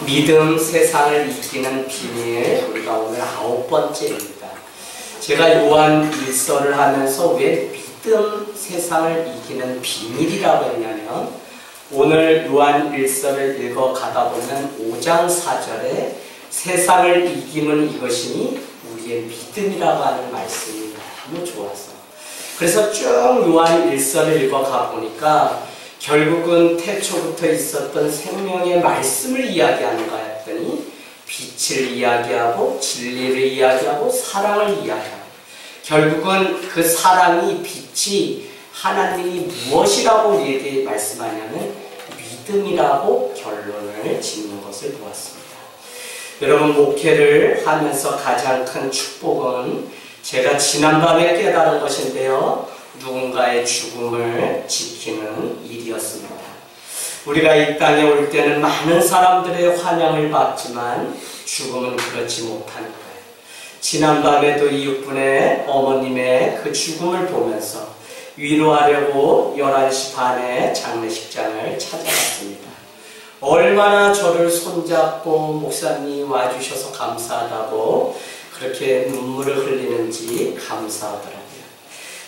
믿음 세상을 이기는 비밀, 우리가 오늘 9번째입니다. 제가 요한 1서를 하면서 왜 믿음 세상을 이기는 비밀이라고 했냐면, 오늘 요한 1서를 읽어가다 보면 5장 4절에 세상을 이기는 이것이니 우리의 믿음이라고 하는 말씀이 너무 좋아서, 그래서 쭉 요한 1서를 읽어가 보니까 결국은 태초부터 있었던 생명의 말씀을 이야기하는가 했더니 빛을 이야기하고 진리를 이야기하고 사랑을 이야기하고, 결국은 그 사랑이 빛이 하나님이 무엇이라고 우리에게 말씀하냐면 믿음이라고 결론을 짓는 것을 보았습니다. 여러분, 목회를 하면서 가장 큰 축복은 제가 지난밤에 깨달은 것인데요, 누군가의 죽음을 지키는 일이었습니다. 우리가 이 땅에 올 때는 많은 사람들의 환영을 받지만 죽음은 그렇지 못하는 거예요. 지난밤에도 이웃분의 어머님의 그 죽음을 보면서 위로하려고 11시 반에 장례식장을 찾아갔습니다. 얼마나 저를 손잡고 목사님 와주셔서 감사하다고 그렇게 눈물을 흘리는지 감사하더라고요.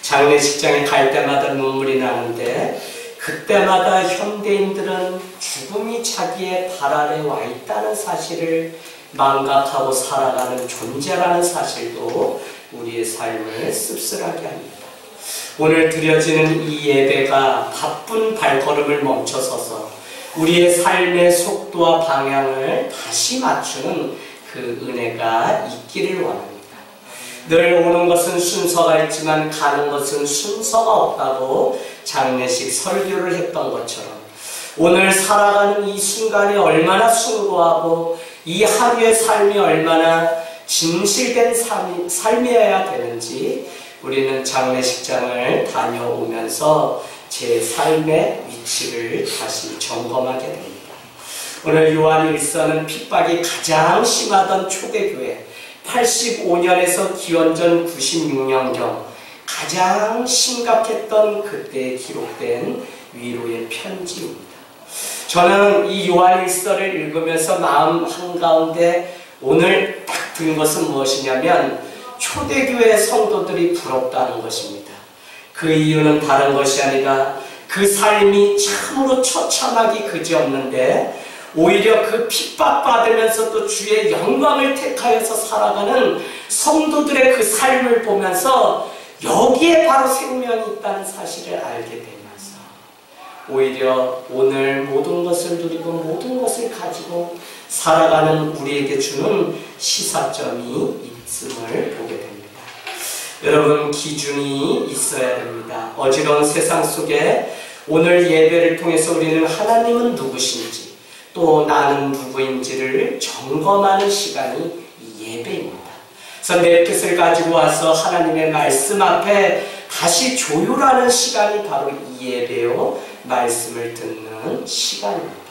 장례식장에 갈 때마다 눈물이 나는데, 그때마다 현대인들은 죽음이 자기의 발 아래 와 있다는 사실을 망각하고 살아가는 존재라는 사실도 우리의 삶을 씁쓸하게 합니다. 오늘 드려지는 이 예배가 바쁜 발걸음을 멈춰서서 우리의 삶의 속도와 방향을 다시 맞추는 그 은혜가 있기를 원합니다. 늘 오는 것은 순서가 있지만 가는 것은 순서가 없다고 장례식 설교를 했던 것처럼, 오늘 살아가는 이 순간이 얼마나 숭고하고 이 하루의 삶이 얼마나 진실된 삶이어야 되는지 우리는 장례식장을 다녀오면서 제 삶의 위치를 다시 점검하게 됩니다. 오늘 요한 1서는 핍박이 가장 심하던 초대교회 85년에서 기원전 96년경 가장 심각했던 그때에 기록된 위로의 편지입니다. 저는 이 요한 1서를 읽으면서 마음 한가운데 오늘 딱 든 것은 무엇이냐면 초대교회 성도들이 부럽다는 것입니다. 그 이유는 다른 것이 아니라 그 삶이 참으로 처참하기 그지없는데 오히려 그 핍박받으면서도 주의 영광을 택하여서 살아가는 성도들의 그 삶을 보면서 여기에 바로 생명이 있다는 사실을 알게 되면서 오히려 오늘 모든 것을 누리고 모든 것을 가지고 살아가는 우리에게 주는 시사점이 있음을 보게 됩니다. 여러분, 기준이 있어야 됩니다. 어지러운 세상 속에 오늘 예배를 통해서 우리는 하나님은 누구신지 또 나는 누구인지를 점검하는 시간이 이 예배입니다. 그래서 내 뜻을 가지고 와서 하나님의 말씀 앞에 다시 조율하는 시간이 바로 이 예배요, 말씀을 듣는 시간입니다.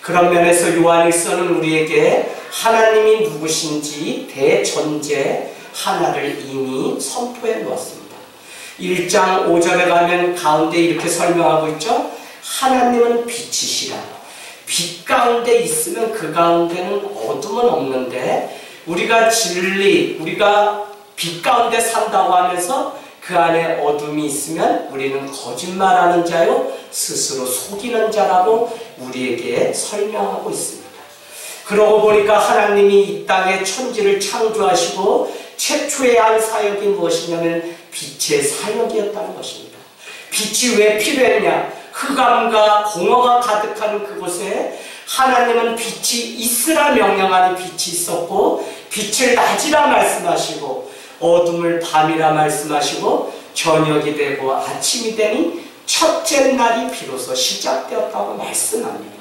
그런 면에서 요한 1서는 우리에게 하나님이 누구신지 대전제 하나를 이미 선포해 놓았습니다. 1장 5절에 가면 가운데 이렇게 설명하고 있죠. 하나님은 빛이시라. 빛 가운데 있으면 그 가운데는 어둠은 없는데, 우리가 진리, 우리가 빛 가운데 산다고 하면서 그 안에 어둠이 있으면 우리는 거짓말하는 자요 스스로 속이는 자라고 우리에게 설명하고 있습니다. 그러고 보니까 하나님이 이 땅에 천지를 창조하시고 최초의 한 사역이 무엇이냐면 빛의 사역이었다는 것입니다. 빛이 왜 필요했냐? 흑암과 공허가 가득한 그곳에 하나님은 빛이 있으라 명령하니 빛이 있었고, 빛을 낮이라 말씀하시고 어둠을 밤이라 말씀하시고 저녁이 되고 아침이 되니 첫째 날이 비로소 시작되었다고 말씀합니다.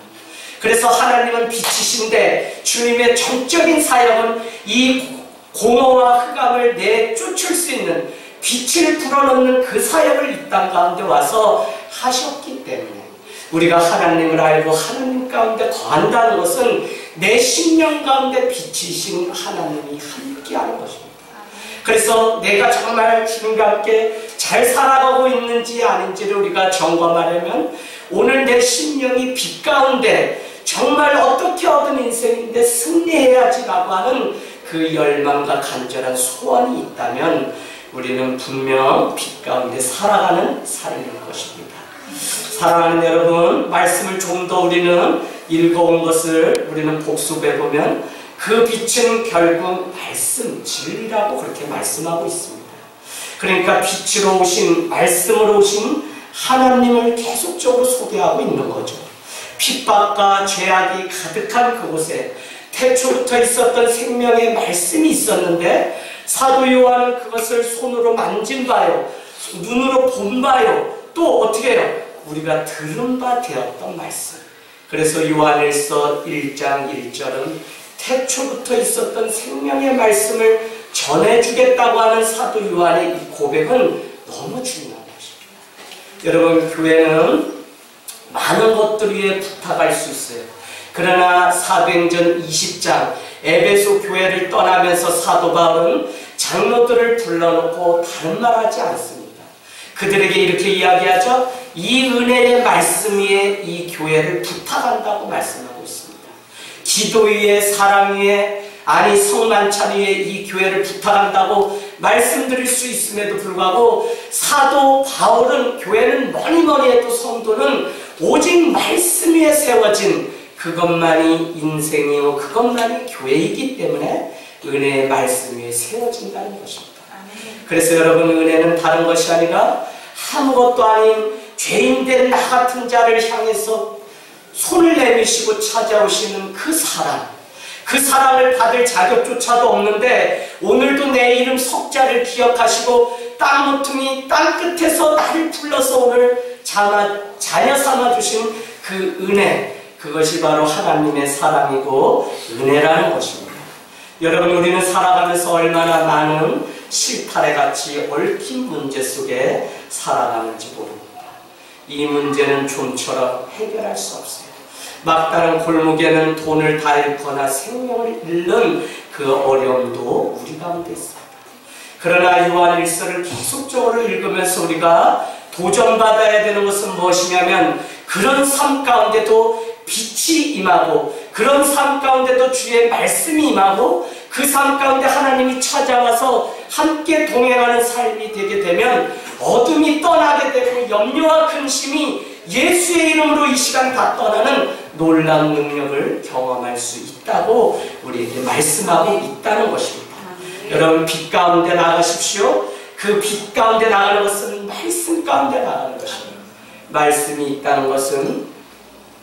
그래서 하나님은 빛이신데 주님의 전적인 사역은 이 공허와 흑암을 내쫓을 수 있는 빛을 불어넣는 그 사역을 이 땅 가운데 와서 하셨기 때문에 우리가 하나님을 알고 하나님 가운데 거한다는 것은 내 심령 가운데 빛이신 하나님이 함께하는 것입니다. 그래서 내가 정말 주님과 함께 잘 살아가고 있는지 아닌지를 우리가 점검하려면 오늘 내 심령이 빛 가운데 정말 어떻게 얻은 인생인데 승리해야지라고 하는 그 열망과 간절한 소원이 있다면 우리는 분명 빛 가운데 살아가는 삶일 것입니다. 사랑하는 여러분, 말씀을 좀 더 우리는 읽어온 것을 우리는 복습해보면 그 빛은 결국 말씀, 진리라고 그렇게 말씀하고 있습니다. 그러니까 빛으로 오신, 말씀으로 오신 하나님을 계속적으로 소개하고 있는 거죠. 핍박과 죄악이 가득한 그곳에 태초부터 있었던 생명의 말씀이 있었는데 사도 요한은 그것을 손으로 만진 바요, 눈으로 본 바요, 또 어떻게 해요? 우리가 들은 바 되었던 말씀. 그래서 요한일서 1장 1절은 태초부터 있었던 생명의 말씀을 전해주겠다고 하는 사도 요한의 이 고백은 너무 중요한 것입니다. 여러분, 교회는 많은 것들 위에 부탁할 수 있어요. 그러나 사도행전 20장 에베소 교회를 떠나면서 사도 바울은 장로들을 불러놓고 다른 말 하지 않습니다. 그들에게 이렇게 이야기하죠. 이 은혜의 말씀 위에 이 교회를 부탁한다고 말씀하고 있습니다. 기도 위에, 사랑 위에, 아니 성만찬 위에 이 교회를 부탁한다고 말씀드릴 수 있음에도 불구하고 사도 바울은 교회는 뭐니 해도 성도는 오직 말씀 위에 세워진 그것만이 인생이고 그것만이 교회이기 때문에 은혜의 말씀 위에 세워진다는 것입니다. 그래서 여러분, 은혜는 다른 것이 아니라 아무것도 아닌 죄인된 나 같은 자를 향해서 손을 내미시고 찾아오시는 그 사랑, 그 사랑을 받을 자격조차도 없는데 오늘도 내 이름 석자를 기억하시고 땅 모퉁이 땅끝에서 나를 불러서 오늘 자녀 삼아주신 그 은혜, 그것이 바로 하나님의 사랑이고 은혜라는 것입니다. 여러분, 우리는 살아가면서 얼마나 많은 실타래같이 얽힌 문제 속에 살아가는지 모릅니다. 이 문제는 좀처럼 해결할 수 없어요. 막다른 골목에는 돈을 다 잃거나 생명을 잃는 그 어려움도 우리 가운데 있습니다. 그러나 요한일서를 계속적으로 읽으면서 우리가 도전받아야 되는 것은 무엇이냐면 그런 삶 가운데도 빛이 임하고 그런 삶 가운데도 주의 말씀이 임하고 그 삶 가운데 하나님이 찾아와서 함께 동행하는 삶이 되게 되면 어둠이 떠나게 되고 염려와 근심이 예수의 이름으로 이 시간 다 떠나는 놀라운 능력을 경험할 수 있다고 우리에게 말씀하고 있다는 것입니다. 여러분, 빛 가운데 나가십시오. 그 빛 가운데 나가는 것은 말씀 가운데 나가는 것입니다. 말씀이 있다는 것은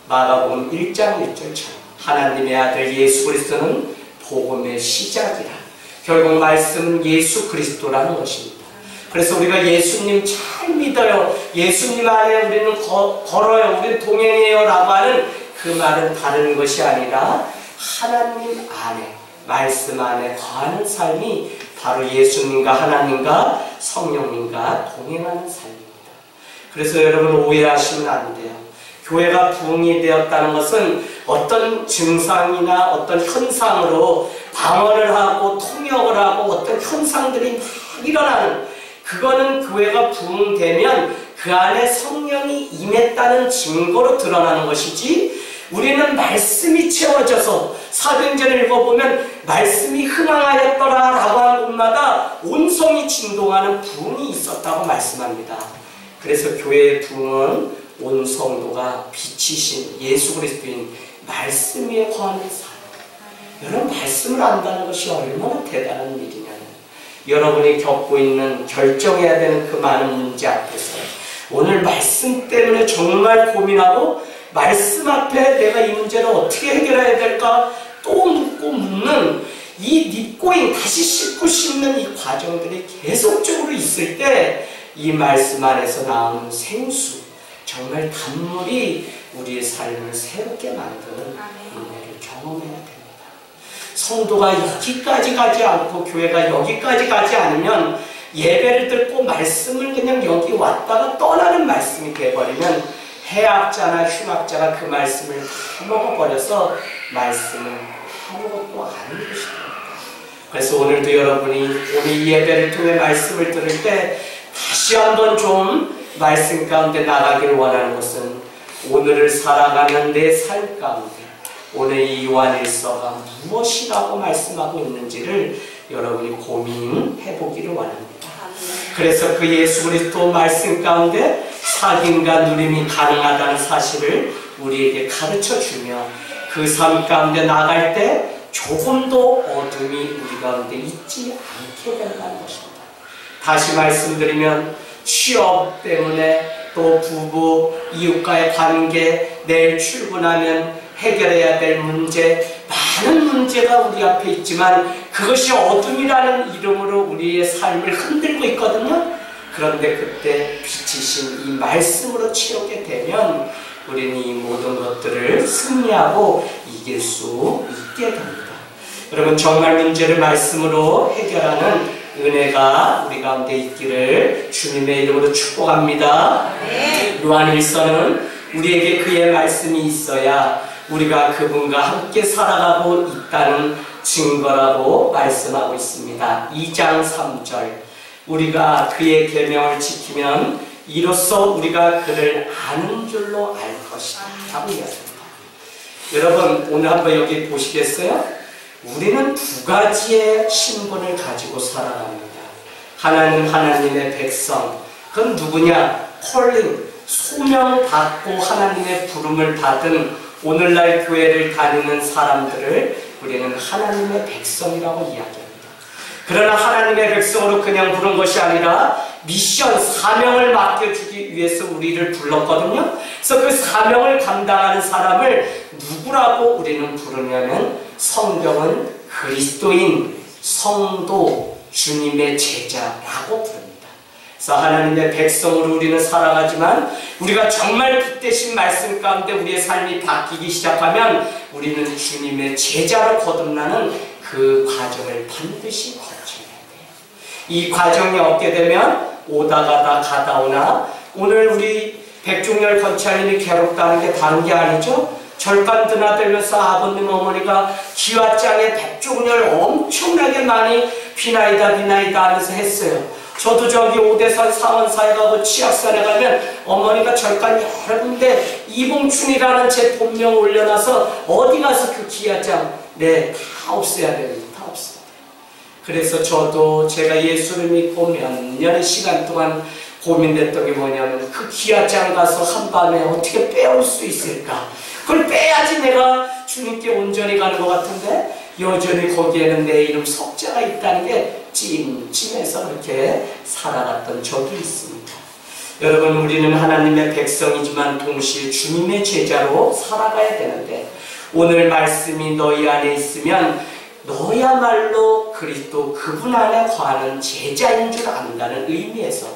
마가복음 1장 1절처럼 하나님의 아들 예수 그리스도는 복음의 시작이라. 결국 말씀은 예수 그리스도라는 것입니다. 그래서 우리가 예수님 잘 믿어요, 예수님 안에 우리는 걸어요, 우리는 동행해요 라고 하는 그 말은 다른 것이 아니라 하나님 안에, 말씀 안에 거하는 삶이 바로 예수님과 하나님과 성령님과 동행하는 삶입니다. 그래서 여러분, 오해하시면 안 돼요. 교회가 부흥이 되었다는 것은 어떤 증상이나 어떤 현상으로 방언을 하고 통역을 하고 어떤 현상들이 막 일어나는, 그거는 교회가 부흥되면 그 안에 성령이 임했다는 증거로 드러나는 것이지, 우리는 말씀이 채워져서 사도행전을 읽어보면 말씀이 흥황하였더라 라고 하는 곳마다 온성이 진동하는 부흥이 있었다고 말씀합니다. 그래서 교회의 부흥은 온 성도가 빛이신 예수 그리스도인 말씀 위에 거하는 삶. 여러분, 말씀을 안다는 것이 얼마나 대단한 일이냐면, 여러분이 겪고 있는 결정해야 되는 그 많은 문제 앞에서 오늘 말씀 때문에 정말 고민하고 말씀 앞에 내가 이 문제를 어떻게 해결해야 될까 또 묻고 묻는 이 립고잉, 다시 씻고 씻는 이 과정들이 계속적으로 있을 때 이 말씀 안에서 나오는 생수, 정말 단물이 우리의 삶을 새롭게 만드는 은혜를 경험해야 됩니다. 성도가 여기까지 가지 않고 교회가 여기까지 가지 않으면, 예배를 듣고 말씀을 그냥 여기 왔다가 떠나는 말씀이 되어버리면 해학자나 흉학자가 그 말씀을 다 먹어버려서 말씀은 아무것도 아닌 것이 됩니다. 그래서 오늘도 여러분이 오늘 이 예배를 통해 말씀을 들을 때 다시 한번 좀 말씀 가운데 나가기를 원하는 것은 오늘을 살아가는 내 삶 가운데 오늘 이 요한일서가 무엇이라고 말씀하고 있는지를 여러분이 고민해 보기를 원합니다. 그래서 그 예수 그리스도 말씀 가운데 사귐과 누림이 가능하다는 사실을 우리에게 가르쳐 주며 그 삶 가운데 나갈 때 조금도 어둠이 우리 가운데 있지 않게 된다는 것입니다. 다시 말씀드리면 취업 때문에 또 부부, 이웃과의 관계, 내일 출근하면 해결해야 될 문제, 많은 문제가 우리 앞에 있지만 그것이 어둠이라는 이름으로 우리의 삶을 흔들고 있거든요. 그런데 그때 빛이신 이 말씀으로 채우게 되면 우리는 이 모든 것들을 승리하고 이길 수 있게 됩니다. 여러분, 정말 문제를 말씀으로 해결하는 은혜가 우리 가운데 있기를 주님의 이름으로 축복합니다. 요한일서는 우리에게 그의 말씀이 있어야 우리가 그분과 함께 살아가고 있다는 증거라고 말씀하고 있습니다. 2장 3절, 우리가 그의 계명을 지키면 이로써 우리가 그를 아는 줄로 알 것이다 라고 이야기합니다. 여러분, 오늘 한번 여기 보시겠어요? 우리는 두 가지의 신분을 가지고 살아갑니다. 하나는 하나님의 백성, 그건 누구냐? 콜링, 소명받고 하나님의 부름을 받은 오늘날 교회를 다니는 사람들을 우리는 하나님의 백성이라고 이야기합니다. 그러나 하나님의 백성으로 그냥 부른 것이 아니라 미션, 사명을 맡겨주기 위해서 우리를 불렀거든요. 그래서 그 사명을 감당하는 사람을 누구라고 우리는 부르냐면 성경은 그리스도인, 성도, 주님의 제자라고 부릅니다. 그래서 하나님의 백성으로 우리는 살아가지만 우리가 정말 빛되신 말씀 가운데 우리의 삶이 바뀌기 시작하면 우리는 주님의 제자로 거듭나는 그 과정을 반드시 거쳐야 돼요. 이 과정이 없게 되면 오다 가다 가다 오나, 오늘 우리 백종열 권차님이 괴롭다는 게 다른 게 아니죠. 절간 드나들면서 아버님 어머니가 기와장에 백종열 엄청나게 많이 비나이다 비나이다 하면서 했어요. 저도 저기 오대산 상원사에 가고 치악산에 가면 어머니가 절간 여러 군데 이봉춘이라는 제 본명 올려놔서 어디 가서 그 기와장 다 없애야 됩니다. 다 없애야 돼요. 그래서 저도 제가 예수를 믿고 몇 년의 시간 동안 고민됐던 게 뭐냐면 그 기와장 가서 한밤에 어떻게 빼올 수 있을까? 그걸 빼야지 내가 주님께 온전히 가는 것 같은데 여전히 거기에는 내 이름 석자가 있다는 게 찜찜해서 그렇게 살아갔던 적이 있습니다. 여러분, 우리는 하나님의 백성이지만 동시에 주님의 제자로 살아가야 되는데 오늘 말씀이 너희 안에 있으면 너야말로 그리스도 그분 안에 거하는 제자인 줄 안다는 의미에서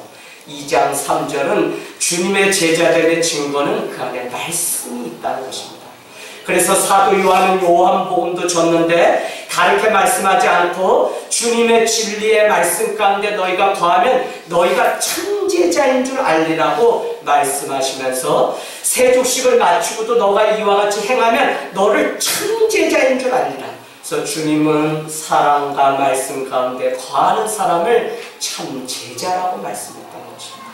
2장 3절은 주님의 제자들의 증거는 그 안에 말씀이 있다는 것입니다. 그래서 사도 요한은 요한복음도 줬는데 다르게 말씀하지 않고 주님의 진리의 말씀 가운데 너희가 거하면 너희가 참 제자인 줄 알리라고 말씀하시면서 세족식을 마치고도 너가 이와 같이 행하면 너를 참 제자인 줄 알리라. 그래서 주님은 사랑과 말씀 가운데 거하는 사람을 참 제자라고 말씀했다는 것입니다.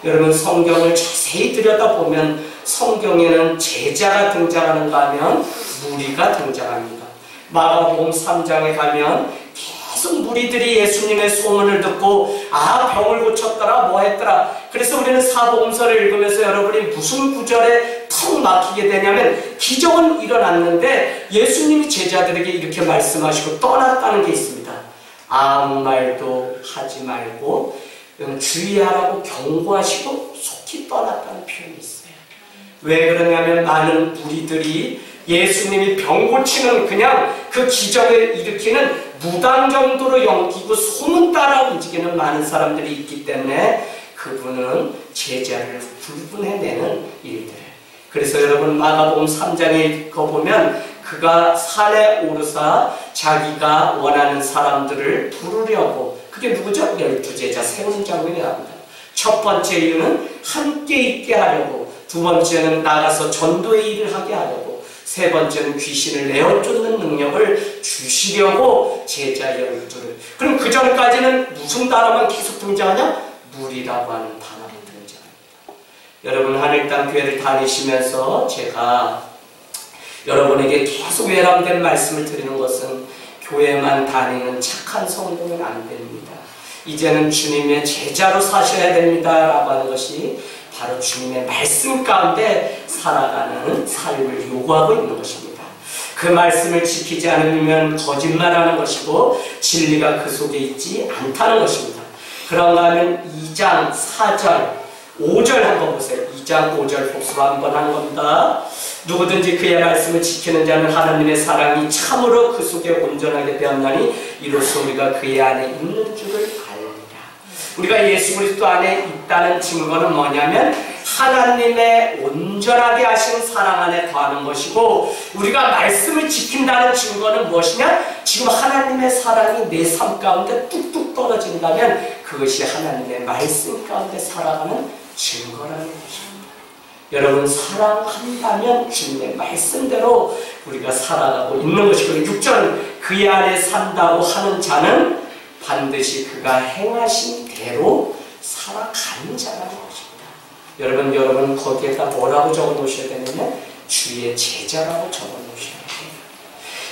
여러분, 성경을 자세히 들여다보면 성경에는 제자가 등장하는가 하면 무리가 등장합니다. 마가복음 3장에 가면 계속 무리들이 예수님의 소문을 듣고 병을 고쳤더라 뭐 했더라. 그래서 우리는 사복음서를 읽으면서 여러분이 무슨 구절에 턱 막히게 되냐면 기적은 일어났는데 예수님이 제자들에게 이렇게 말씀하시고 떠났다는 게 있습니다. 아무 말도 하지 말고 주의하라고 경고하시고 속히 떠났다는 표현이 있어요. 왜 그러냐면 많은 무리들이 예수님이 병 고치는 그냥 그 기적을 일으키는 무당 정도로 여기고 소문 따라 움직이는 많은 사람들이 있기 때문에 그분은 제자를 불분해내는 일들. 그래서 여러분 마가복음 3장에 읽어보면 그가 산에 오르사 자기가 원하는 사람들을 부르려고, 그게 누구죠? 12제자 세우는 장면이 나옵니다. 첫 번째 이유는 함께 있게 하려고, 두 번째는 나가서 전도의 일을 하게 하려고, 세 번째는 귀신을 내어쫓는 능력을 주시려고 제자 12를. 그럼 그 전까지는 무슨 단어만 계속 등장하냐? 무리라고 하는 단어가 등장합니다. 여러분, 하늘땅 교회를 다니시면서 제가 여러분에게 계속 외람된 말씀을 드리는 것은 교회만 다니는 착한 성도는 안 됩니다. 이제는 주님의 제자로 사셔야 됩니다 라고 하는 것이 바로 주님의 말씀 가운데 살아가는 삶을 요구하고 있는 것입니다. 그 말씀을 지키지 않으면 거짓말하는 것이고 진리가 그 속에 있지 않다는 것입니다. 그런가 하면 2장 4절 5절 한번 보세요. 2장 5절 복습 한번 하는 겁니다. 누구든지 그의 말씀을 지키는 자는 하나님의 사랑이 참으로 그 속에 온전하게 되었나니 이로써 우리가 그의 안에 있는 줄을 알리라. 우리가 예수 그리스도 안에 있다는 증거는 뭐냐면 하나님의 온전하게 하시는 사랑 안에 거하는 것이고, 우리가 말씀을 지킨다는 증거는 무엇이냐? 지금 하나님의 사랑이 내 삶 가운데 뚝뚝 떨어진다면 그것이 하나님의 말씀 가운데 살아가는 증거라는 것입니다. 여러분, 사랑한다면 주님의 말씀대로 우리가 살아가고 있는 것이고, 6절은 그의 안에 산다고 하는 자는 반드시 그가 행하신 대로 살아가는 자라는 것입니다. 여러분 거기에다 뭐라고 적어 놓으셔야 되냐면 주의 제자라고 적어 놓으셔야 돼요.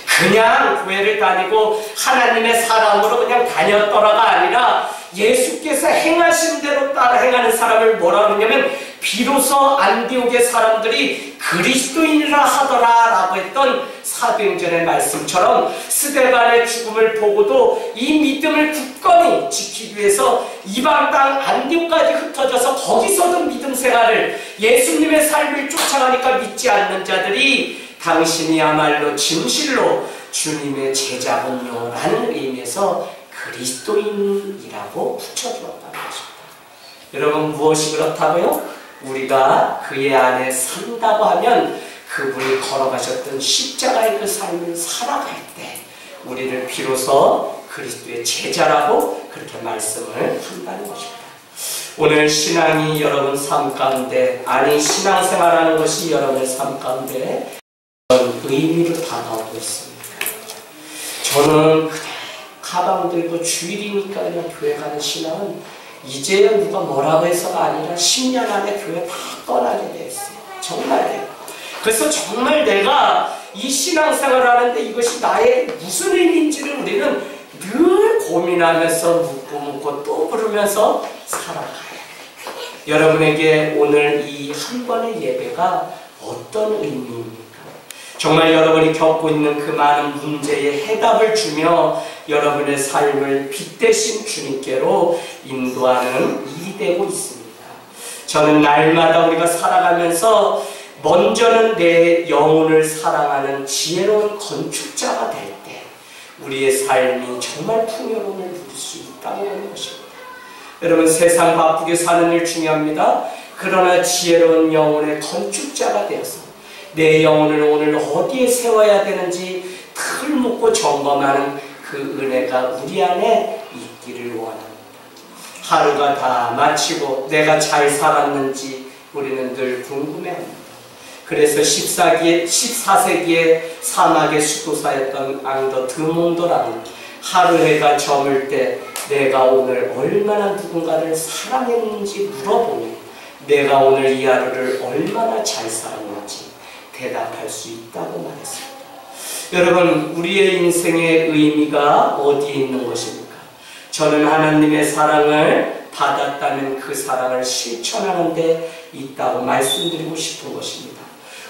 그냥 교회를 다니고 하나님의 사랑으로 그냥 다녔더라가 아니라 예수께서 행하신 대로 따라 행하는 사람을 뭐라고 하냐면 비로소 안디옥의 사람들이 그리스도인이라 하더라 라고 했던 사도행전의 말씀처럼 스데반의 죽음을 보고도 이 믿음을 굳건히 지키기 위해서 이방 땅 안디옥까지 흩어져서 거기서도 믿음 생활을, 예수님의 삶을 쫓아가니까 믿지 않는 자들이 당신이야말로 진실로 주님의 제자군요 라는 의미에서 그리스도인이라고 붙여주었다는 것입니다. 여러분, 무엇이 그렇다고요? 우리가 그의 안에 산다고 하면 그분이 걸어가셨던 십자가의 그 삶을 살아갈 때 우리를 비로소 그리스도의 제자라고 그렇게 말씀을 한다는 것입니다. 오늘 신앙이 여러분 삶 가운데, 아니 신앙생활하는 것이 여러분의 삶 가운데 어떤 의미로 다가오고 있습니다. 저는 가방 들고 주일이니까 그냥 교회 가는 신앙은 이제야 누가 뭐라고 해서가 아니라 10년 안에 교회 다 떠나게 됐어요. 정말요. 그래서 정말 내가 이 신앙생활을 하는데 이것이 나의 무슨 의미인지를 우리는 늘 고민하면서 묻고 또 부르면서 살아가요. 여러분에게 오늘 이 한 번의 예배가 어떤 의미입니까? 정말 여러분이 겪고 있는 그 많은 문제에 해답을 주며 여러분의 삶을 빛 대신 주님께로 인도하는 일이 되고 있습니다. 저는 날마다 우리가 살아가면서 먼저는 내 영혼을 사랑하는 지혜로운 건축자가 될 때 우리의 삶이 정말 풍요로움을 누릴 수 있다고 하는 것입니다. 여러분, 세상 바쁘게 사는 일 중요합니다. 그러나 지혜로운 영혼의 건축자가 되어서 내 영혼을 오늘 어디에 세워야 되는지 틀 묻고 점검하는 그 은혜가 우리 안에 있기를 원합니다. 하루가 다 마치고 내가 잘 살았는지 우리는 늘 궁금해합니다. 그래서 14세기에 사막의 수도사였던 앙더 드몽도라는 하루 해가 저물 때 내가 오늘 얼마나 누군가를 사랑했는지 물어보니 내가 오늘 이 하루를 얼마나 잘 살았는지 대답할 수 있다고 말했습니다. 여러분, 우리의 인생의 의미가 어디에 있는 것입니까? 저는 하나님의 사랑을 받았다면 그 사랑을 실천하는 데 있다고 말씀드리고 싶은 것입니다.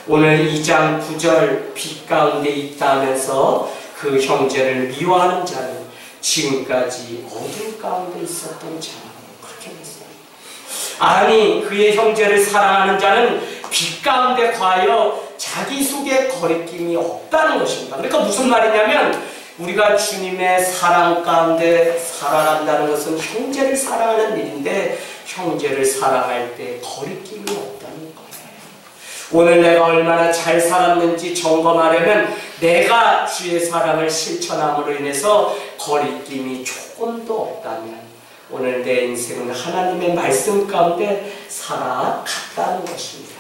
오늘 2장 9절 빛 가운데 있다 하면서 그 형제를 미워하는 자는 지금까지 어둠 가운데 있었던 자라고 그렇게 했어요. 아니, 그의 형제를 사랑하는 자는 빛 가운데 거하여 자기 속에 거리낌이 없다는 것입니다. 그러니까 무슨 말이냐면 우리가 주님의 사랑 가운데 살아간다는 것은 형제를 사랑하는 일인데 형제를 사랑할 때 거리낌이 없다는 거예요. 오늘 내가 얼마나 잘 살았는지 점검하려면 내가 주의 사랑을 실천함으로 인해서 거리낌이 조금도 없다면 오늘 내 인생은 하나님의 말씀 가운데 살아갔다는 것입니다.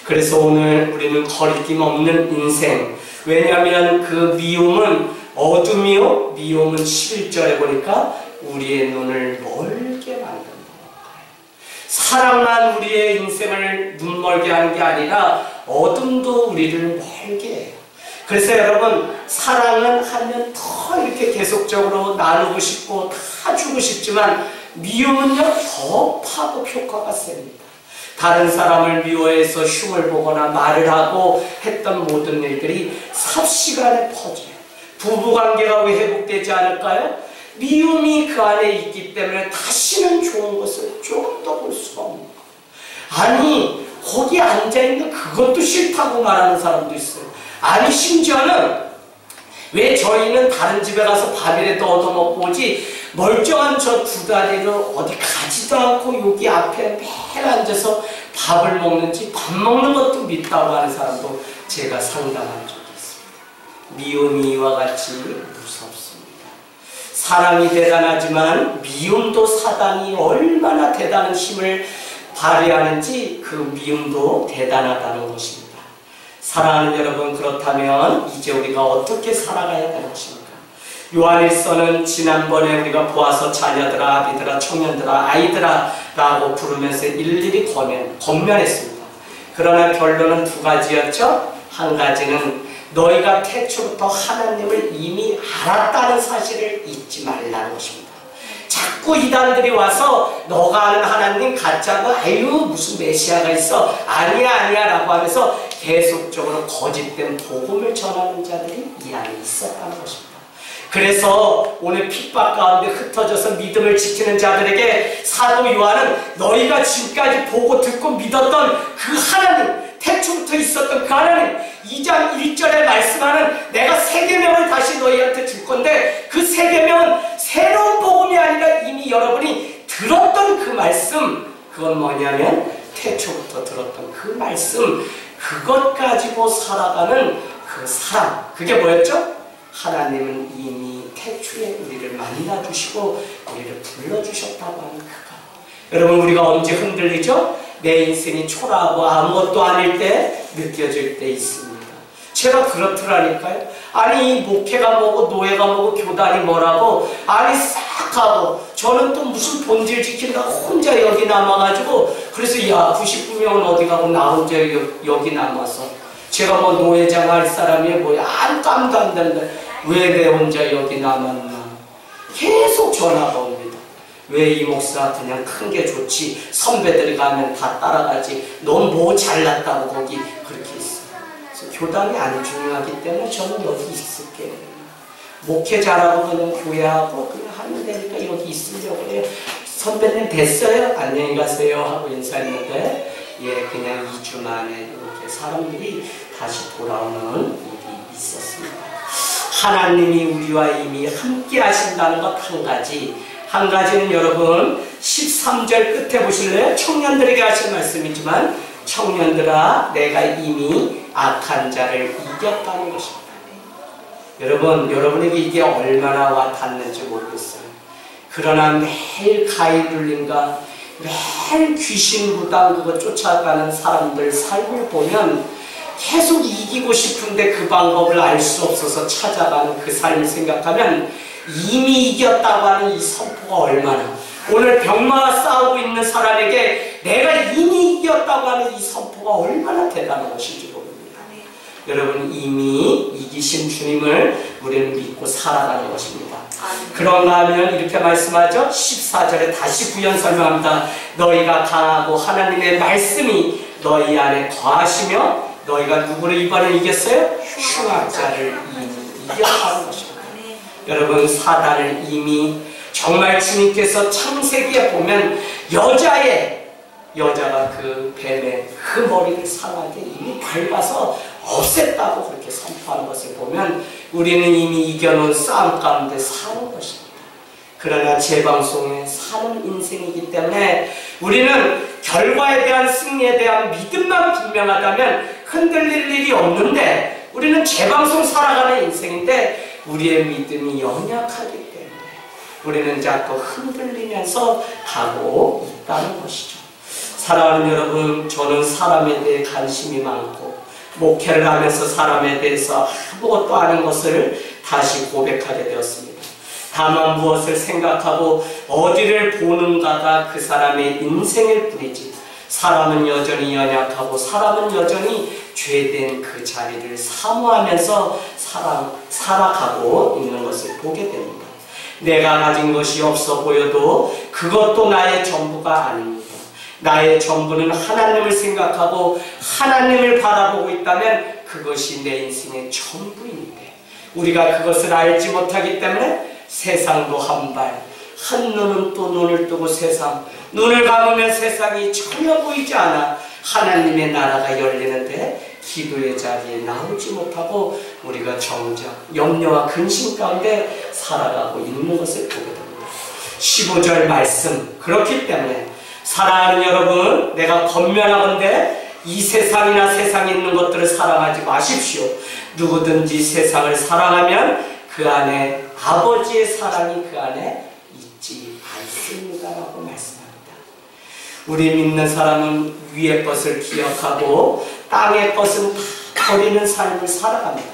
그래서 오늘 우리는 거리낌 없는 인생, 왜냐하면 그 미움은 어둠이요, 미움은 11절에 보니까 우리의 눈을 멀게 만든다. 사랑만 우리의 인생을 눈멀게 하는 게 아니라 어둠도 우리를 멀게 해요. 그래서 여러분, 사랑은 하면 더 이렇게 계속적으로 나누고 싶고 다 주고 싶지만 미움은요 더 파급 효과가 셉니다. 다른 사람을 미워해서 흉을 보거나 말을 하고 했던 모든 일들이 삽시간에 퍼져요. 부부관계가 왜 회복되지 않을까요? 미움이 그 안에 있기 때문에 다시는 좋은 것을 조금 더 볼 수가 없는 거예요. 아니, 거기 앉아있는 그것도 싫다고 말하는 사람도 있어요. 아니, 심지어는 왜 저희는 다른 집에 가서 밥이라도 얻어먹고 오지 멀쩡한 저 두 다리를 어디 가지도 않고 여기 앞에 매일 앉아서 밥을 먹는지 밥 먹는 것도 밉다고 하는 사람도 제가 상담한 적이 있습니다. 미움이 이와 같이 무섭습니다. 사랑이 대단하지만 미움도 사단이 얼마나 대단한 힘을 발휘하는지 그 미움도 대단하다는 것입니다. 사랑하는 여러분, 그렇다면 이제 우리가 어떻게 살아가야 되는 것입니까? 요한일서는 지난번에 우리가 보아서 자녀들아, 아비들아, 청년들아, 아이들아 라고 부르면서 일일이 권면했습니다. 그러나 결론은 두 가지였죠. 한 가지는 너희가 태초부터 하나님을 이미 알았다는 사실을 잊지 말라는 것입니다. 자꾸 이단들이 와서 너가 아는 하나님 가짜고 아유 무슨 메시아가 있어 아니야 라고 하면서 계속적으로 거짓된 복음을 전하는 자들이 이 안에 있었다는 것입니다. 그래서 오늘 핍박 가운데 흩어져서 믿음을 지키는 자들에게 사도 요한은 너희가 지금까지 보고 듣고 믿었던 그 하나님, 태초부터 있었던 그 하나님, 2장 1절에 말씀하는 내가 새 계명을 다시 너희한테 줄 건데 그 새 계명은 새로운 복음이 아니라 이미 여러분이 들었던 그 말씀, 그건 뭐냐면 태초부터 들었던 그 말씀, 그것 가지고 살아가는 그 사람, 그게 뭐였죠? 하나님은 이미 태초에 우리를 만나주시고 우리를 불러주셨다고 하는 그것. 여러분, 우리가 언제 흔들리죠? 내 인생이 초라하고 아무것도 아닐 때 느껴질 때 있습니다. 제가 그렇더라니까요. 아니 목회가 뭐고 노예가 뭐고 교단이 뭐라고 아니 싹 하고 저는 또 무슨 본질 지킨다고 혼자 여기 남아가지고 그래서 야 99명은 어디 가고 나 혼자 여기 남아서 제가 뭐 노예장 할 사람이 뭐야 안 깜도 안 된다. 왜 내 혼자 여기 남았나. 계속 전화가 옵니다. 왜 이 목사 그냥 큰 게 좋지 선배들이 가면 다 따라가지 넌 뭐 잘났다고 거기 그렇게 있어. 그래서 교단이 안 중요하기 때문에 저는 여기 있을게요. 목회 잘하고 그냥 교회하고 그냥 하면 되니까 여기 있으려고 해요. 선배님 됐어요? 안녕히 가세요 하고 인사했는데 예 그냥 2주 만에 이렇게 사람들이 다시 돌아오는 일이 있었습니다. 하나님이 우리와 이미 함께 하신다는 것 한 가지. 한 가지는 여러분 13절 끝에 보실래요? 청년들에게 하신 말씀이지만 청년들아 내가 이미 악한 자를 이겼다는 것입니다. 여러분, 여러분에게 이게 얼마나 와 닿는지 모르겠어요. 그러나 매일 가이눌림과 매일 귀신 무당 그거 쫓아가는 사람들 삶을 보면 계속 이기고 싶은데 그 방법을 알 수 없어서 찾아가는 그 삶을 생각하면 이미 이겼다고 하는 이 선포가 얼마나 오늘 병마와 싸우고 있는 사람에게 내가 이미 이겼다고 하는 이 선포가 얼마나 대단한 것인지 모릅니다. 여러분 이미 이기신 주님을 우리는 믿고 살아가는 것입니다. 그런가 하면 이렇게 말씀하죠. 14절에 다시 구현 설명합니다. 너희가 강하고 하나님의 말씀이 너희 안에 거하시며 너희가 누구를 이번에 이겼어요? 흉악자를 이겼다는 것입니다. 여러분 사단을 이미 정말 주님께서 창세기에 보면 여자가 그 뱀의 그 머리를 상하게 이미 밟아서 없앴다고 그렇게 선포하는 것을 보면 우리는 이미 이겨놓은 싸움 가운데 사는 것입니다. 그러나 재방송에 사는 인생이기 때문에 우리는 결과에 대한 승리에 대한 믿음만 분명하다면 흔들릴 일이 없는데 우리는 재방송 살아가는 인생인데 우리의 믿음이 연약하기 때문에 우리는 자꾸 흔들리면서 가고 있다는 것이죠. 사랑하는 여러분, 저는 사람에 대해 관심이 많고 목회를 하면서 사람에 대해서 아무것도 아닌 것을 다시 고백하게 되었습니다. 다만 무엇을 생각하고 어디를 보는가가 그 사람의 인생일 뿐이지 사람은 여전히 연약하고 사람은 여전히 죄된 그 자리를 사모하면서 살아가고 있는 것을 보게 됩니다. 내가 가진 것이 없어 보여도 그것도 나의 전부가 아닙니다. 나의 전부는 하나님을 생각하고 하나님을 바라보고 있다면 그것이 내 인생의 전부인데, 우리가 그것을 알지 못하기 때문에 세상도 한 눈은 또 눈을 뜨고 눈을 감으면 세상이 전혀 보이지 않아 하나님의 나라가 열리는데 기도의 자리에 나오지 못하고 우리가 정작 염려와 근심 가운데 살아가고 있는 것을 보게 됩니다. 15절 말씀, 그렇기 때문에 사랑하는 여러분, 내가 권면하건대 이 세상이나 세상에 있는 것들을 사랑하지 마십시오. 누구든지 세상을 사랑하면 그 안에 아버지의 사랑이 그 안에 있지 않습니다 라고 말씀합니다. 우리 믿는 사람은 위의 것을 기억하고 땅의 것은 다 버리는 삶을 살아갑니다.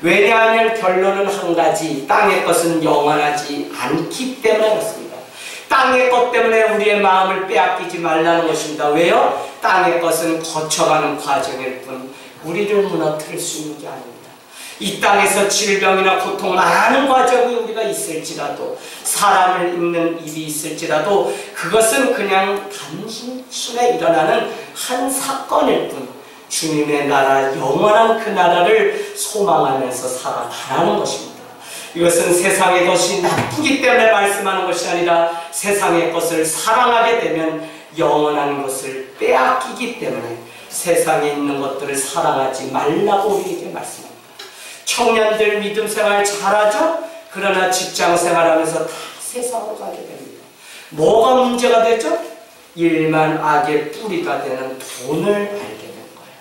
왜냐하면 결론은 한 가지, 땅의 것은 영원하지 않기 때문에 그렇습니다. 땅의 것 때문에 우리의 마음을 빼앗기지 말라는 것입니다. 왜요? 땅의 것은 거쳐가는 과정일 뿐 우리를 무너뜨릴 수 있는 게 아닙니다. 이 땅에서 질병이나 고통 많은 과정이 우리가 있을지라도, 사람을 입는 일이 있을지라도 그것은 그냥 단순에 일어나는 한 사건일 뿐 주님의 나라, 영원한 그 나라를 소망하면서 살아가라는 것입니다. 이것은 세상의 것이 나쁘기 때문에 말씀하는 것이 아니라 세상의 것을 사랑하게 되면 영원한 것을 빼앗기기 때문에 세상에 있는 것들을 사랑하지 말라고 우리에게 말씀합니다. 청년들 믿음 생활 잘하죠? 그러나 직장 생활하면서 다 세상으로 가게 됩니다. 뭐가 문제가 되죠? 일만 악의 뿌리가 되는 돈을 알게 된 거예요.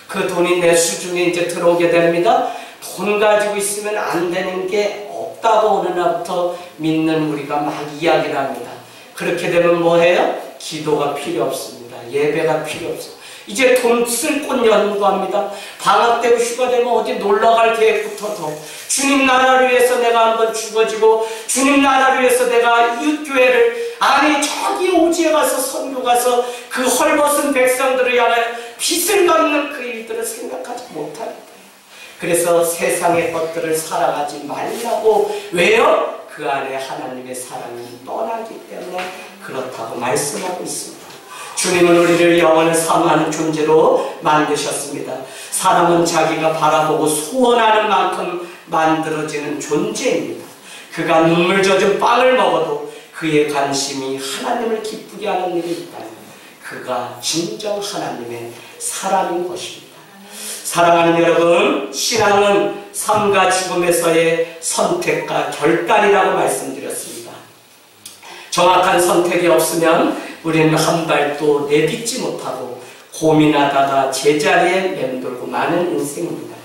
그 돈이 내 수중에 이제 들어오게 됩니다. 돈 가지고 있으면 안 되는 게 없다고 어느 날부터 믿는 우리가 막 이야기를 합니다. 그렇게 되면 뭐해요? 기도가 필요 없습니다. 예배가 필요 없습니다. 이제 돈 쓸 곳 연구합니다. 방학 때고 휴가 되면 어디 놀러갈 계획부터 더. 주님 나라를 위해서 내가 한번 죽어지고, 주님 나라를 위해서 내가 이웃교회를, 아니 저기 오지에 가서 선교 가서 그 헐벗은 백성들을 향해 빚을 갚는 그 일들을 생각하지 못합니다. 그래서 세상의 것들을 살아가지 말라고. 왜요? 그 안에 하나님의 사랑이 떠나기 때문에 그렇다고 말씀하고 있습니다. 주님은 우리를 영원을 사모하는 존재로 만드셨습니다. 사람은 자기가 바라보고 소원하는 만큼 만들어지는 존재입니다. 그가 눈물 젖은 빵을 먹어도 그의 관심이 하나님을 기쁘게 하는 일이 있다면 그가 진정 하나님의 사람인 것입니다. 사랑하는 여러분, 신앙은 삶과 죽음에서의 선택과 결단이라고 말씀드렸습니다. 정확한 선택이 없으면 우리는 한 발도 내딛지 못하고 고민하다가 제자리에 맴돌고 마는 인생입니다.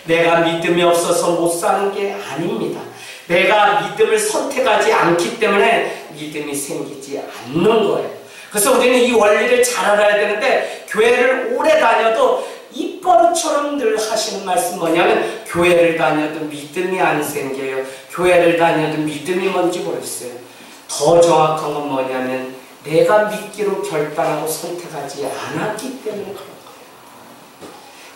내가 믿음이 없어서 못 사는 게 아닙니다. 내가 믿음을 선택하지 않기 때문에 믿음이 생기지 않는 거예요. 그래서 우리는 이 원리를 잘 알아야 되는데, 교회를 오래 다녀도 입버릇처럼 늘 하시는 말씀 뭐냐면, 교회를 다녀도 믿음이 안 생겨요. 교회를 다녀도 믿음이 뭔지 모르겠어요. 더 정확한 건 뭐냐면 내가 믿기로 결단하고 선택하지 않았기 때문에 그런 거예요.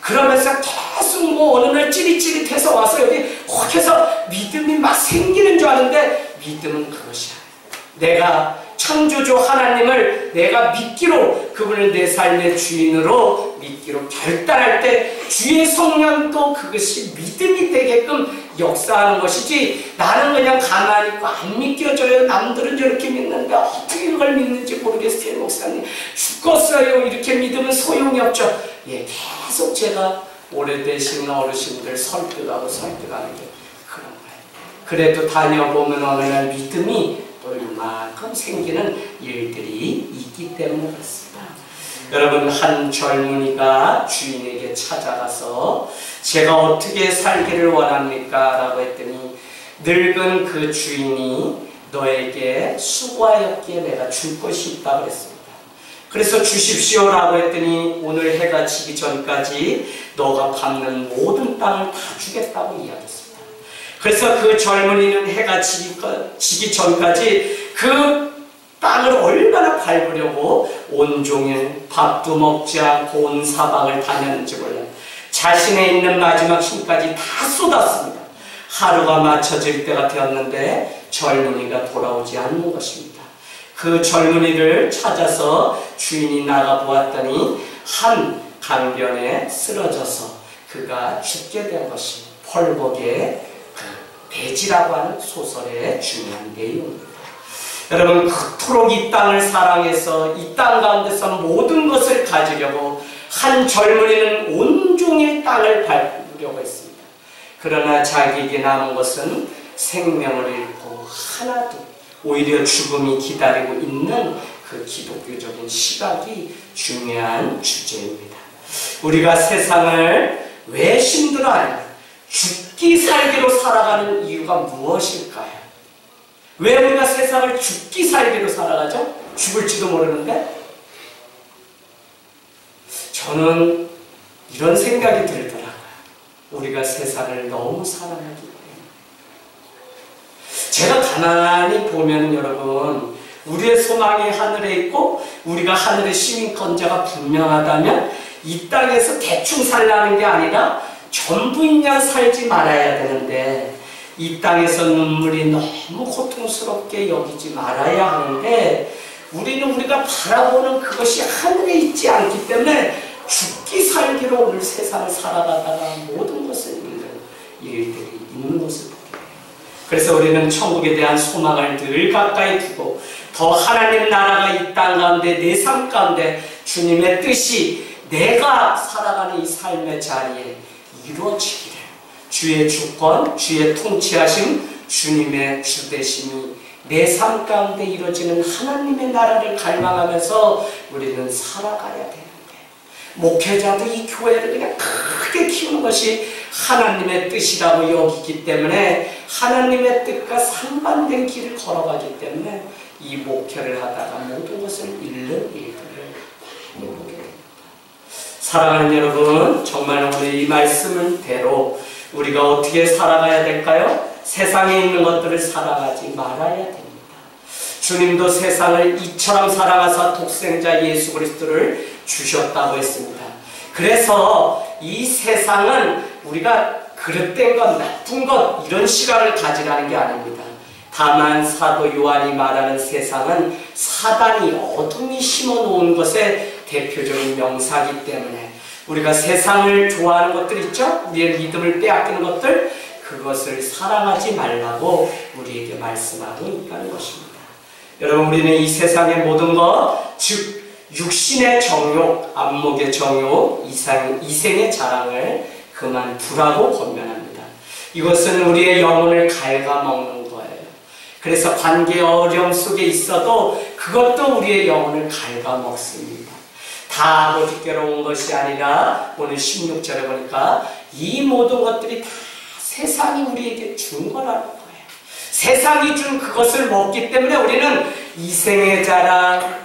그러면서 계속 뭐 어느 날 찌릿찌릿해서 와서 여기 확 해서 믿음이 막 생기는 줄 아는데, 믿음은 그것이 아니에요. 내가 창조주 하나님을 내가 믿기로, 그분을 내 삶의 주인으로 믿기로 결단할 때 주의 성령도 그것이 믿음이 되게끔 역사하는 것이지, 나는 그냥 가만히 있고 안 믿겨져요. 남들은 저렇게 믿는데 어떻게 그걸 믿는지 모르겠어요. 목사님 죽었어요. 이렇게 믿으면 소용이 없죠. 예, 계속 제가 오래되신 어르신들 설득하는 게 그런 거예요. 그래도 다녀보면 어느 날 믿음이 또 이만큼 생기는 일들이 있기 때문에 그렇습니다. 여러분, 한 젊은이가 주인에게 찾아가서 제가 어떻게 살기를 원합니까? 라고 했더니 늙은 그 주인이 너에게 수고하였기에 내가 줄 것이 있다고 그랬습니다. 그래서 주십시오 라고 했더니 오늘 해가 지기 전까지 너가 밟는 모든 땅을 다 주겠다고 이야기했습니다. 그래서 그 젊은이는 해가 지기 전까지 그 땅을 얼마나 밟으려고 온종일 밥도 먹지 않고 온 사방을 다녔는지 몰라요. 자신의 있는 마지막 힘까지 다 쏟았습니다. 하루가 맞춰질 때가 되었는데 젊은이가 돌아오지 않는 것입니다. 그 젊은이를 찾아서 주인이 나가보았더니 한 강변에 쓰러져서 그가 죽게 된 것이 펄벅의 돼지라고 하는 소설의 중요한 내용입니다. 여러분, 그토록 이 땅을 사랑해서 이 땅 가운데서 모든 것을 가지려고 한 젊은이는 온종일 땅을 밟으려고 했습니다. 그러나 자기에게 남은 것은 생명을 잃고 하나도, 오히려 죽음이 기다리고 있는 그 기독교적인 시각이 중요한 주제입니다. 우리가 세상을 왜 힘들어하는가? 죽기 살기로 살아가는 이유가 무엇일까요? 왜 우리가 세상을 죽기 살기로 살아가죠? 죽을지도 모르는데? 저는 이런 생각이 들더라고요. 우리가 세상을 너무 사랑하기 때문에. 제가 가만히 보면 여러분, 우리의 소망이 하늘에 있고 우리가 하늘의 시민권자가 분명하다면 이 땅에서 대충 살라는 게 아니라 전부인 양 살지 말아야 되는데, 이 땅에서 눈물이 너무 고통스럽게 여기지 말아야 하는데, 우리는 우리가 바라보는 그것이 하늘에 있지 않기 때문에 죽기 살기로 오늘 세상을 살아가다가 모든 것을 잃는 일들이 있는 것을 보게 돼요. 그래서 우리는 천국에 대한 소망을 늘 가까이 두고 더 하나님 나라가 이 땅 가운데, 내 삶 가운데 주님의 뜻이 내가 살아가는 이 삶의 자리에 이루어지기를, 주의 주권, 주의 통치하심, 주님의 주되심이 내 삶 가운데 이루어지는 하나님의 나라를 갈망하면서 우리는 살아가야 되는데, 목회자도 이 교회를 그냥 크게 키우는 것이 하나님의 뜻이라고 여기기 때문에 하나님의 뜻과 상반된 길을 걸어가기 때문에 이 목회를 하다가 모든 것을 잃는 일들을 많이 보게 됩니다. 사랑하는 여러분, 정말 오늘 이 말씀대로 우리가 어떻게 살아가야 될까요? 세상에 있는 것들을 사랑하지 말아야 됩니다. 주님도 세상을 이처럼 사랑하사 독생자 예수 그리스도를 주셨다고 했습니다. 그래서 이 세상은 우리가 그릇된 것, 나쁜 것, 이런 시각을 가지라는 게 아닙니다. 다만 사도 요한이 말하는 세상은 사단이, 어둠이 심어놓은 것의 대표적인 명사이기 때문에 우리가 세상을 좋아하는 것들 있죠? 우리의 믿음을 빼앗기는 것들, 그것을 사랑하지 말라고 우리에게 말씀하고 있다는 것입니다. 여러분, 우리는 이 세상의 모든 것, 즉 육신의 정욕, 안목의 정욕, 이생의 자랑을 그만 두라고 권면합니다. 이것은 우리의 영혼을 갉아먹는 거예요. 그래서 관계 어려움 속에 있어도 그것도 우리의 영혼을 갉아먹습니다. 다 아버지께로 온 것이 아니라, 오늘 16절에 보니까 이 모든 것들이 다 세상이 우리에게 준 거라는 거예요. 세상이 준 그것을 먹기 때문에 우리는 이생의 자랑,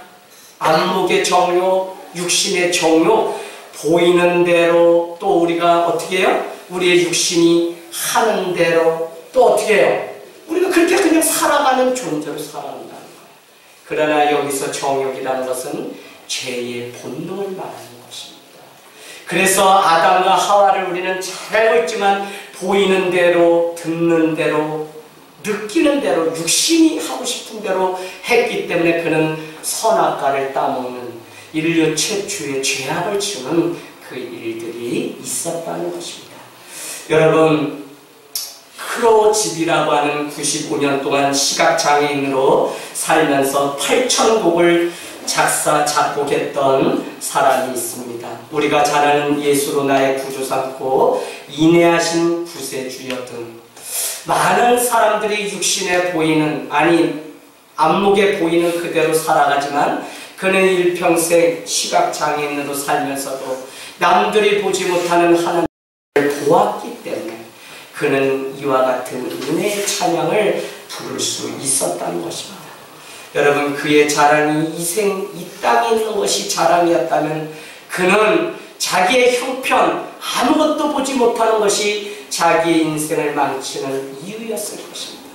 안목의 정욕, 육신의 정욕, 보이는 대로, 또 우리가 어떻게 해요? 우리의 육신이 하는 대로 또 어떻게 해요? 우리가 그렇게 그냥 살아가는 존재로 살아간다는 거예요. 그러나 여기서 정욕이라는 것은 죄의 본능을 말하는 것입니다. 그래서 아담과 하와를 우리는 잘 알고 있지만 보이는 대로, 듣는 대로, 느끼는 대로, 육신이 하고 싶은 대로 했기 때문에 그는 선악과를 따먹는 인류 최초의 죄악을 주는 그 일들이 있었다는 것입니다. 여러분, 크로집이라고 하는 95년 동안 시각장애인으로 살면서 8,000곡을 작사, 작곡했던 사람이 있습니다. 우리가 잘 아는 예수로 나의 구주 삼고, 인내하신 구세주여 등 많은 사람들이 육신에 보이는, 아니 안목에 보이는 그대로 살아가지만 그는 일평생 시각장애인으로 살면서도 남들이 보지 못하는 하나님을 보았기 때문에 그는 이와 같은 은혜의 찬양을 부를 수 있었다는 것입니다. 여러분, 그의 자랑이 이 땅에 있는 것이 자랑이었다면 그는 자기의 형편, 아무것도 보지 못하는 것이 자기의 인생을 망치는 이유였을 것입니다.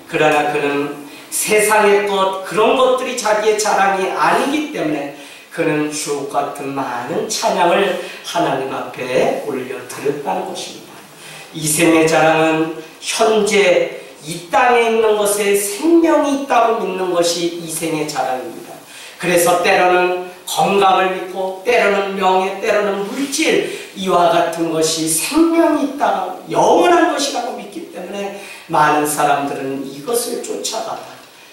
그러나 그는 세상의 것, 그런 것들이 자기의 자랑이 아니기 때문에 그는 주옥 같은 많은 찬양을 하나님 앞에 올려드렸다는 것입니다. 이 생의 자랑은 현재 이 땅에 있는 것에 생명이 있다고 믿는 것이 이 생의 자랑입니다. 그래서 때로는 건강을 믿고 때로는 명예, 때로는 물질, 이와 같은 것이 생명이 있다고 영원한 것이라고 믿기 때문에 많은 사람들은 이것을 쫓아가다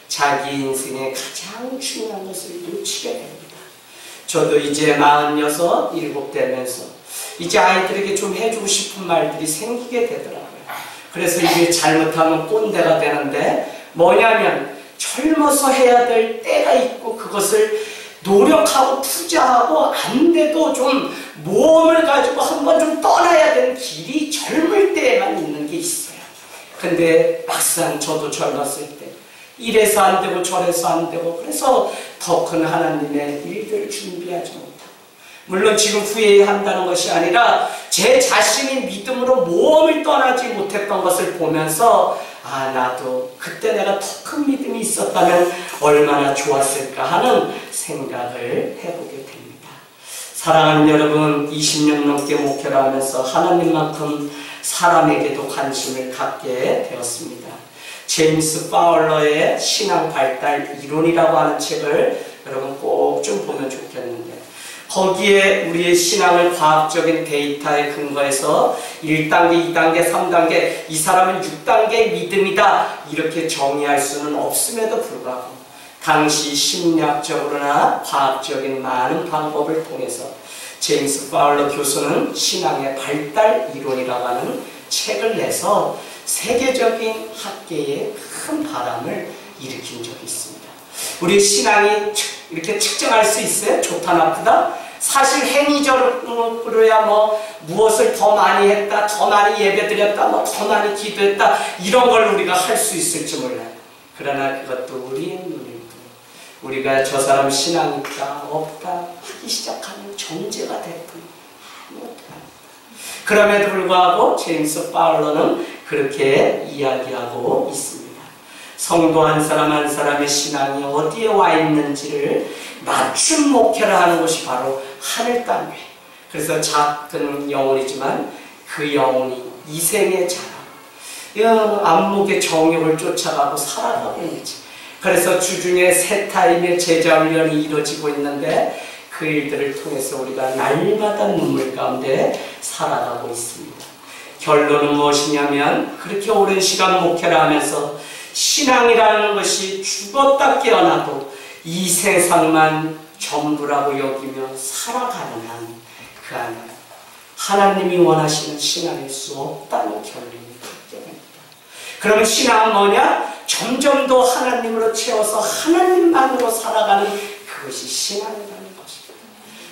자기 인생의 가장 중요한 것을 놓치게 됩니다. 저도 이제 46, 7 되면서 이제 아이들에게 좀 해주고 싶은 말들이 생기게 되더라고요. 그래서 이게 잘못하면 꼰대가 되는데, 뭐냐면 젊어서 해야 될 때가 있고 그것을 노력하고 투자하고 안 돼도 좀 모험을 가지고 한번 좀 떠나야 되는 길이 젊을 때에만 있는 게 있어요. 근데 막상 저도 젊었을 때 이래서 안 되고 저래서 안 되고, 그래서 더 큰 하나님의 일들을 준비하지 못하고, 물론 지금 후회한다는 것이 아니라 제 자신이 믿음으로 모험을 떠나지 못했던 것을 보면서 아, 나도 그때 내가 더 큰 믿음이 있었다면 얼마나 좋았을까 하는 생각을 해보게 됩니다. 사랑하는 여러분, 20년 넘게 목회를 하면서 하나님만큼 사람에게도 관심을 갖게 되었습니다. 제임스 파울러의 신앙 발달 이론이라고 하는 책을 여러분 꼭 좀 보면 좋겠는데, 거기에 우리의 신앙을 과학적인 데이터에 근거해서 1단계, 2단계, 3단계, 이 사람은 6단계의 믿음이다 이렇게 정의할 수는 없음에도 불구하고 당시 심리학적으로나 과학적인 많은 방법을 통해서 제임스 파울러 교수는 신앙의 발달 이론이라고 하는 책을 내서 세계적인 학계에 큰 바람을 일으킨 적이 있습니다. 우리 신앙이 이렇게 측정할 수 있어요? 좋다 나쁘다? 사실 행위적으로야 무엇을 더 많이 했다, 더 많이 예배드렸다, 더 많이 기도했다, 이런 걸 우리가 할 수 있을지 몰라요. 그러나 그것도 우리의 눈일 뿐, 우리가 저 사람 신앙 있다 없다 하기 시작하면 정죄가 될 뿐 아무것도 아닙니다. 그럼에도 불구하고 제임스 파울러는 그렇게 이야기하고 있습니다. 성도 한 사람 한 사람의 신앙이 어디에 와 있는지를 맞춤 목회를 하는 것이 바로 하늘 땅 교회. 그래서 작은 영혼이지만 그 영혼이 이 생의 자랑, 안목의 정욕을 쫓아가고 살아가고 있는지, 그래서 주중에 세 타임의 제자 훈련이 이루어지고 있는데 그 일들을 통해서 우리가 날마다 눈물 가운데 살아가고 있습니다. 결론은 무엇이냐면, 그렇게 오랜 시간 목회를 하면서 신앙이라는 것이 죽었다 깨어나도 이 세상만 전부라고 여기며 살아가는 한, 그 안에 하나님이 원하시는 신앙일 수 없다는 결론이 갖게 됩니다. 그러면 신앙은 뭐냐? 점점 더 하나님으로 채워서 하나님만으로 살아가는 그것이 신앙이라는 것입니다.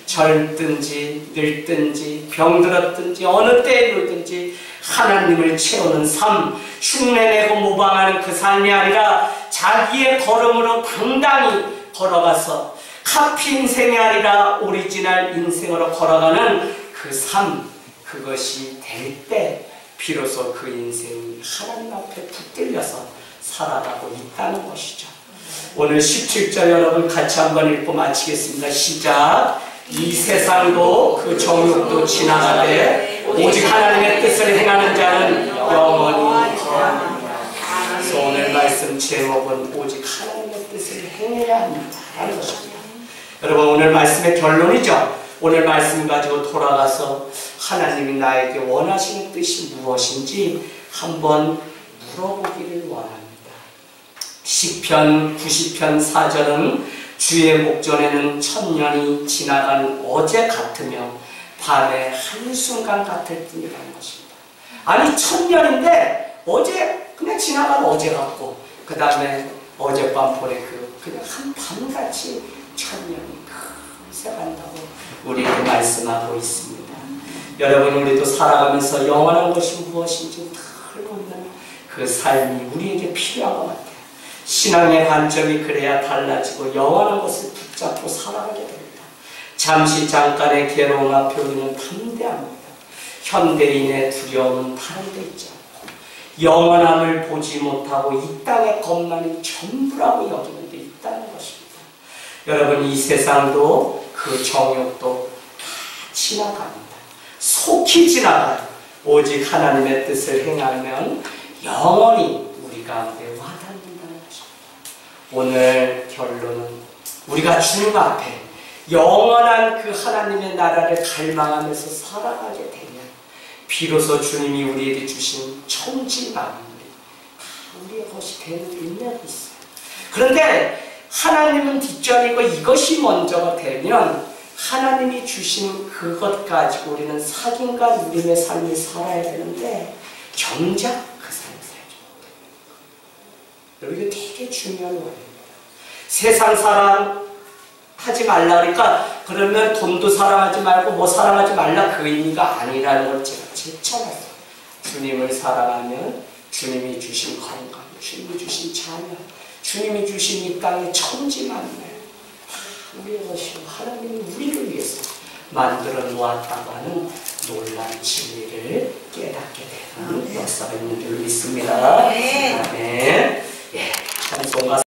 젊든지 늙든지 병들었든지 어느 때에 놀든지 하나님을 채우는 삶, 흉내내고 모방하는 그 삶이 아니라 자기의 걸음으로 당당히 걸어가서 카피 인생이 아니라 오리지널 인생으로 걸어가는 그 삶, 그것이 될 때 비로소 그 인생이 하나님 앞에 붙들려서 살아가고 있다는 것이죠. 오늘 17절 여러분 같이 한번 읽고 마치겠습니다. 시작. 이 세상도 그 정욕도 지나가되 오직 하나님의 뜻을 행하는 자는 영원히 거하느니라. 그래서 오늘 말씀 제목은 오직 하나님의 뜻을 행해야 한다는 것입니다. 여러분, 오늘 말씀의 결론이죠. 오늘 말씀 가지고 돌아가서 하나님이 나에게 원하시는 뜻이 무엇인지 한번 물어보기를 원합니다. 시편 90편 4절은 주의 목전에는 천년이 지나간 어제 같으며 밤의 한순간 같을 뿐이라는 것입니다. 아니, 천년인데 어제 그냥 지나간 어제 같고, 그 다음에 어젯밤 보내 그냥 한 밤같이 천년이 금세 간다고 우리에게 말씀하고 있습니다. 여러분, 우리도 살아가면서 영원한 것이 무엇인지 다 알고 있는 그 삶이 우리에게 필요한 것 같아요. 신앙의 관점이 그래야 달라지고 영원한 것을 붙잡고 살아가게 됩니다. 잠시 잠깐의 괴로움 앞에 우리는 담대합니다. 현대인의 두려움은 다른 데 있지 않고 영원함을 보지 못하고 이 땅의 것만이 전부라고 여기는 데 있다는 것입니다. 여러분, 이 세상도 그 정욕도 다 지나갑니다. 속히 지나가요. 오직 하나님의 뜻을 행하면 영원히 우리 가운데 와닿는다는 것입니다. 오늘 결론은 우리가 주님 앞에 영원한 그 하나님의 나라를 갈망하면서 살아가게 되면 비로소 주님이 우리에게 주신 천지 만물이 다 우리의 것이 되는 일면이 있어요. 그런데 하나님은 뒷전이고 이것이 먼저가 되면 하나님이 주신 그것 가지고 우리는 sak인과 누림의 삶을 살아야 되는데 정작 그 삶을 살지 못해요. 이게 되게 중요한 거예요. 세상 사랑 하지 말라 그러니까 그러면 돈도 사랑하지 말고 뭐 사랑하지 말라 그 의미가 아니라는 걸 제가 재창했어요. 주님을 사랑하면 주님이 주신 건강, 주님이 주신 자녀, 주님이 주신 이 땅의 천지 만물 우리의 것이고 하나님이 우리를 위해서 만들어 놓았다고 하는 놀라운 진리를 깨닫게 되는 역사가 있는 줄 믿습니다. 아멘. 예, 찬송가